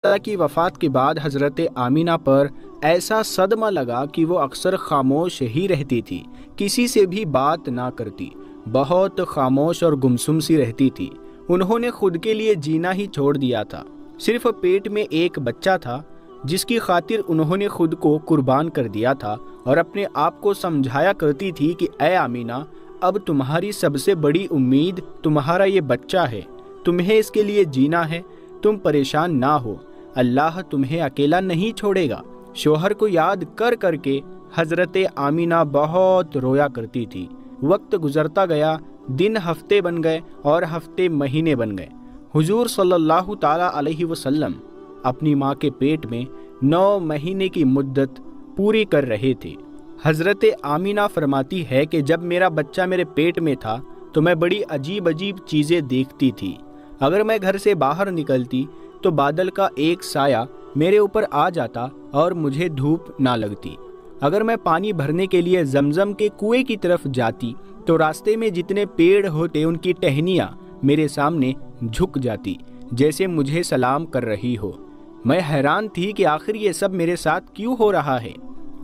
کی وفات کے بعد حضرت آمینہ پر ایسا صدمہ لگا کہ وہ اکثر خاموش ہی رہتی تھی، کسی سے بھی بات نہ کرتی، بہت خاموش اور گمسم سی رہتی تھی۔ انہوں نے خود کے لیے جینا ہی چھوڑ دیا تھا، صرف پیٹ میں ایک بچہ تھا جس کی خاطر انہوں نے خود کو قربان کر دیا تھا، اور اپنے آپ کو سمجھایا کرتی تھی کہ اے آمینہ، اب تمہاری سب سے بڑی امید تمہارا یہ بچہ ہے، تمہیں اس کے لیے جینا ہے، تم پریشان نہ ہو، اللہ تمہیں اکیلا نہیں چھوڑے گا۔ شوہر کو یاد کر کر کے حضرت آمینہ بہت رویا کرتی تھی۔ وقت گزرتا گیا، دن ہفتے بن گئے اور ہفتے مہینے بن گئے۔ حضور صلی اللہ تعالی علیہ وسلم اپنی ماں کے پیٹ میں 9 مہینے کی مدت پوری کر رہے تھے۔ حضرت آمینہ فرماتی ہے کہ جب میرا بچہ میرے پیٹ میں تھا تو میں بڑی عجیب چیزیں دیکھتی تھی۔ اگر میں گھر سے باہر نکلتی تو بادل کا ایک سایہ میرے اوپر آ جاتا اور مجھے دھوپ نہ لگتی۔ اگر میں پانی بھرنے کے لیے زمزم کے کنویں کی طرف جاتی تو راستے میں جتنے پیڑ ہوتے ان کی ٹہنیاں میرے سامنے جھک جاتی، جیسے مجھے سلام کر رہی ہو۔ میں حیران تھی کہ آخر یہ سب میرے ساتھ کیوں ہو رہا ہے،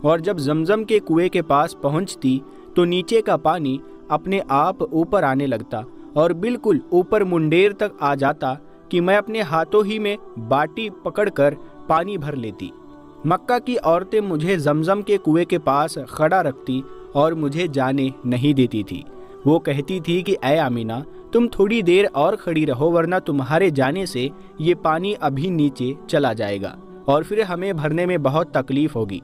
اور جب زمزم کے کنویں کے پاس پہنچتی تو نیچے کا پانی اپنے آپ اوپر آنے لگتا اور بالکل اوپر منڈیر تک آ جاتا کہ میں اپنے ہاتھوں ہی میں باٹی پکڑ کر پانی بھر لیتی۔ مکہ کی عورتیں مجھے زمزم کے کنویں کے پاس کھڑا رکھتی اور مجھے جانے نہیں دیتی تھی۔ وہ کہتی تھی کہ اے آمینہ، تم تھوڑی دیر اور کھڑی رہو، ورنہ تمہارے جانے سے یہ پانی ابھی نیچے چلا جائے گا اور پھر ہمیں بھرنے میں بہت تکلیف ہوگی۔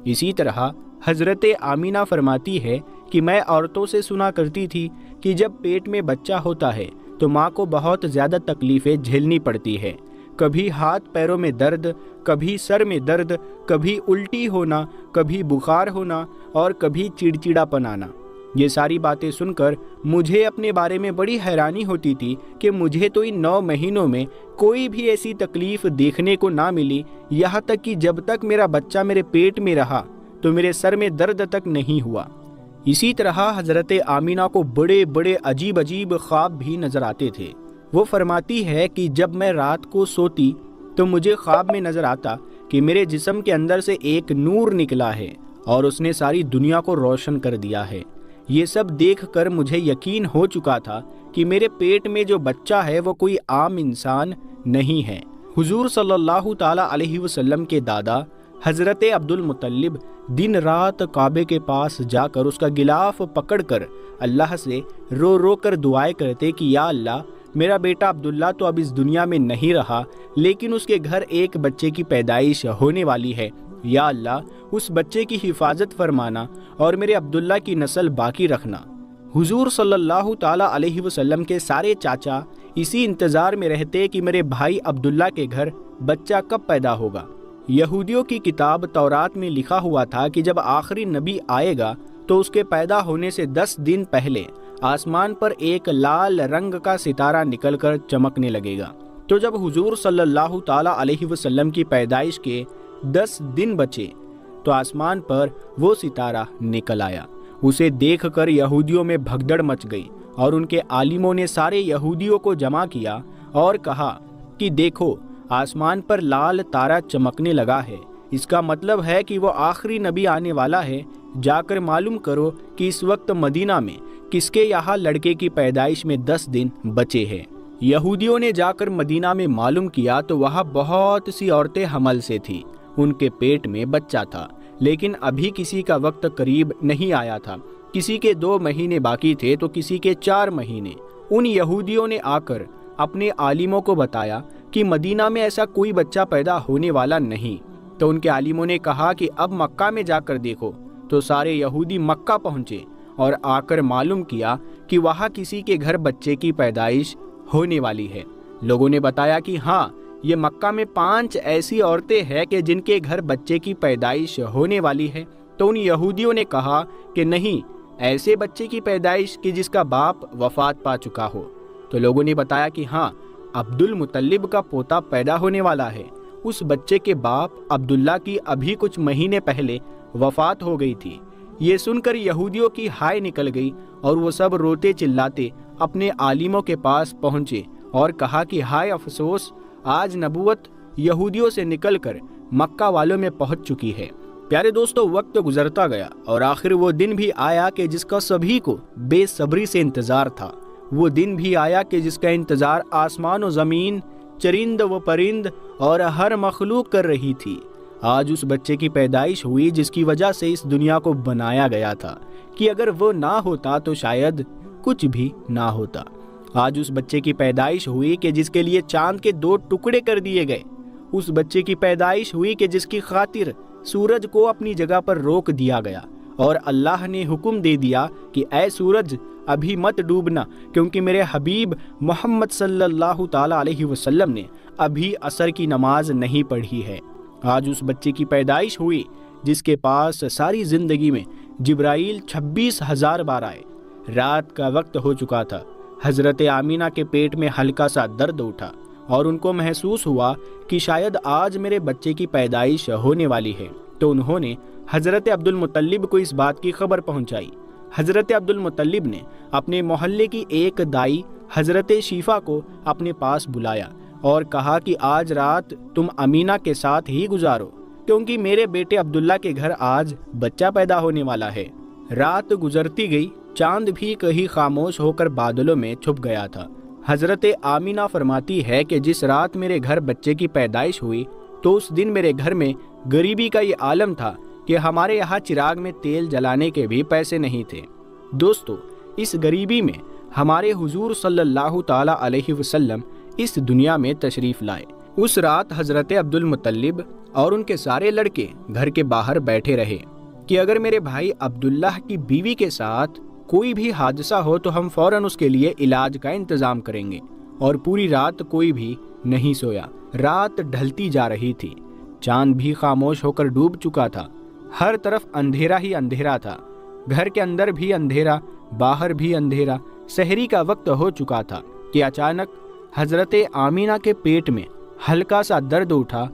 اسی طرح حضرت آمینہ فرماتی ہے کہ میں عورتوں سے سنا کرتی تھی کہ جب پیٹ میں بچہ ہوتا ہے تو ماں کو بہت زیادہ تکلیفیں جھیلنی پڑتی ہے، کبھی ہاتھ پیروں میں درد، کبھی سر میں درد، کبھی الٹی ہونا، کبھی بخار ہونا اور کبھی چڑچڑاپن آنا۔ یہ ساری باتیں سن کر مجھے اپنے بارے میں بڑی حیرانی ہوتی تھی کہ مجھے تو ان 9 مہینوں میں کوئی بھی ایسی تکلیف دیکھنے کو نہ ملی، یہاں تک کہ جب تک میرا بچہ میرے پیٹ میں رہا تو میرے سر میں درد تک نہیں ہوا۔ اسی طرح حضرت آمینہ کو بڑے بڑے عجیب خواب بھی نظر آتے تھے۔ وہ فرماتی ہے کہ جب میں رات کو سوتی تو مجھے خواب میں نظر آتا کہ میرے جسم کے اندر سے ایک نور نکلا ہے اور اس نے ساری دنیا کو روشن کر دیا ہے۔ یہ سب دیکھ کر مجھے یقین ہو چکا تھا کہ میرے پیٹ میں جو بچہ ہے وہ کوئی عام انسان نہیں ہے۔ حضور صلی اللہ تعالی علیہ وسلم کے دادا حضرت عبد المطلب دن رات کعبے کے پاس جا کر اس کا غلاف پکڑ کر اللہ سے رو رو کر دعائیں کرتے کہ یا اللہ، میرا بیٹا عبداللہ تو اب اس دنیا میں نہیں رہا، لیکن اس کے گھر ایک بچے کی پیدائش ہونے والی ہے، یا اللہ اس بچے کی حفاظت فرمانا اور میرے عبداللہ کی نسل باقی رکھنا۔ حضور صلی اللہ تعالی علیہ وسلم کے سارے چاچا اسی انتظار میں رہتے کہ میرے بھائی عبداللہ کے گھر بچہ کب پیدا ہوگا۔ یہودیوں کی کتاب تورات میں لکھا ہوا تھا کہ جب آخری نبی آئے گا تو اس کے پیدا ہونے سے 10 دن پہلے آسمان پر ایک لال رنگ کا ستارہ نکل کر چمکنے لگے گا۔ تو جب حضور صلی اللہ تعالی علیہ وسلم کی پیدائش کے 10 دن بچے تو آسمان پر وہ ستارہ نکل آیا۔ اسے دیکھ کر یہودیوں میں بھگدڑ مچ گئی اور ان کے عالموں نے سارے یہودیوں کو جمع کیا اور کہا کہ دیکھو، آسمان پر لال تارا چمکنے لگا ہے، اس کا مطلب ہے کہ وہ آخری نبی آنے والا ہے۔ جا کر معلوم کرو کہ اس وقت مدینہ میں کس کے یہاں لڑکے کی پیدائش میں 10 دن بچے ہیں۔ یہودیوں نے جا کر مدینہ میں معلوم کیا تو وہاں بہت سی عورتیں حمل سے تھیں، ان کے پیٹ میں بچہ تھا، لیکن ابھی کسی کا وقت قریب نہیں آیا تھا، کسی کے 2 مہینے باقی تھے تو کسی کے 4 مہینے۔ ان یہودیوں نے آ کر اپنے عالموں کو بتایا کہ مدینہ میں ایسا کوئی بچہ پیدا ہونے والا نہیں۔ تو ان کے عالموں نے کہا کہ اب مکہ میں جا کر دیکھو۔ تو سارے یہودی مکہ پہنچے اور آ کر معلوم کیا کہ وہاں کسی کے گھر بچے کی پیدائش ہونے والی ہے۔ لوگوں نے بتایا کہ ہاں، یہ مکہ میں 5 ایسی عورتیں ہیں کہ جن کے گھر بچے کی پیدائش ہونے والی ہے۔ تو ان یہودیوں نے کہا کہ نہیں، ایسے بچے کی پیدائش کہ جس کا باپ وفات پا چکا ہو۔ تو لوگوں نے بتایا کہ ہاں، عبد المطلب کا پوتا پیدا ہونے والا ہے۔ اس بچے کے باپ عبداللہ کی ابھی کچھ مہینے پہلے وفات ہو گئی تھی۔ یہ سن کر یہودیوں کی ہائے نکل گئی اور وہ سب روتے چلاتے اپنے عالموں کے پاس پہنچے اور کہا کہ ہائے افسوس، آج نبوت یہودیوں سے نکل کر مکہ والوں میں پہنچ چکی ہے۔ پیارے دوستو، وقت گزرتا گیا اور آخر وہ دن بھی آیا کہ جس کا سبھی کو بے صبری سے انتظار تھا۔ وہ دن بھی آیا کہ جس کا انتظار آسمان و زمین، چرند و پرند اور ہر مخلوق کر رہی تھی۔ آج اس بچے کی پیدائش ہوئی جس کی وجہ سے اس دنیا کو بنایا گیا تھا، کہ اگر وہ نہ ہوتا تو شاید کچھ بھی نہ ہوتا۔ آج اس بچے کی پیدائش ہوئی کہ جس کے لیے چاند کے 2 ٹکڑے کر دیے گئے۔ اس بچے کی پیدائش ہوئی کہ جس کی خاطر سورج کو اپنی جگہ پر روک دیا گیا اور اللہ نے حکم دے دیا کہ اے سورج ابھی مت ڈوبنا، کیونکہ میرے حبیب محمد صلی اللہ تعالی علیہ وسلم نے ابھی عصر کی نماز نہیں پڑھی ہے۔ آج اس بچے کی پیدائش ہوئی جس کے پاس ساری زندگی میں جبرائیل 26,000 بار آئے۔ رات کا وقت ہو چکا تھا۔ حضرت آمینہ کے پیٹ میں ہلکا سا درد اٹھا اور ان کو محسوس ہوا کہ شاید آج میرے بچے کی پیدائش ہونے والی ہے، تو انہوں نے حضرت عبد المطلب کو اس بات کی خبر پہنچائی۔ حضرت عبد المطلب نے اپنے محلے کی ایک دائی حضرت شیفا کو اپنے پاس بلایا اور کہا کہ آج رات تم امینہ کے ساتھ ہی گزارو، کیونکہ میرے بیٹے عبداللہ کے گھر آج بچہ پیدا ہونے والا ہے۔ رات گزرتی گئی، چاند بھی کہیں خاموش ہو کر بادلوں میں چھپ گیا تھا۔ حضرت آمینہ فرماتی ہے کہ جس رات میرے گھر بچے کی پیدائش ہوئی تو اس دن میرے گھر میں غریبی کا یہ عالم تھا کہ ہمارے یہاں چراغ میں تیل جلانے کے بھی پیسے نہیں تھے۔ دوستو، اس غریبی میں ہمارے حضور صلی اللہ تعالی علیہ وسلم اس دنیا میں تشریف لائے۔ اس رات حضرت عبد المطلب اور ان کے سارے لڑکے گھر کے باہر بیٹھے رہے کہ اگر میرے بھائی عبداللہ کی بیوی کے ساتھ کوئی بھی حادثہ ہو تو ہم فوراً اس کے لیے علاج کا انتظام کریں گے۔ اور پوری رات کوئی بھی نہیں سویا۔ رات ڈھلتی جا رہی تھی، چاند بھی خاموش ہو کر ڈوب چکا تھا، ہر طرف اندھیرا ہی اندھیرا تھا، گھر کے اندر بھی اندھیرا، باہر بھی اندھیرا۔ سحری کا وقت ہو چکا تھا کہ اچانک حضرت آمینہ کے پیٹ میں ہلکا سا درد اٹھا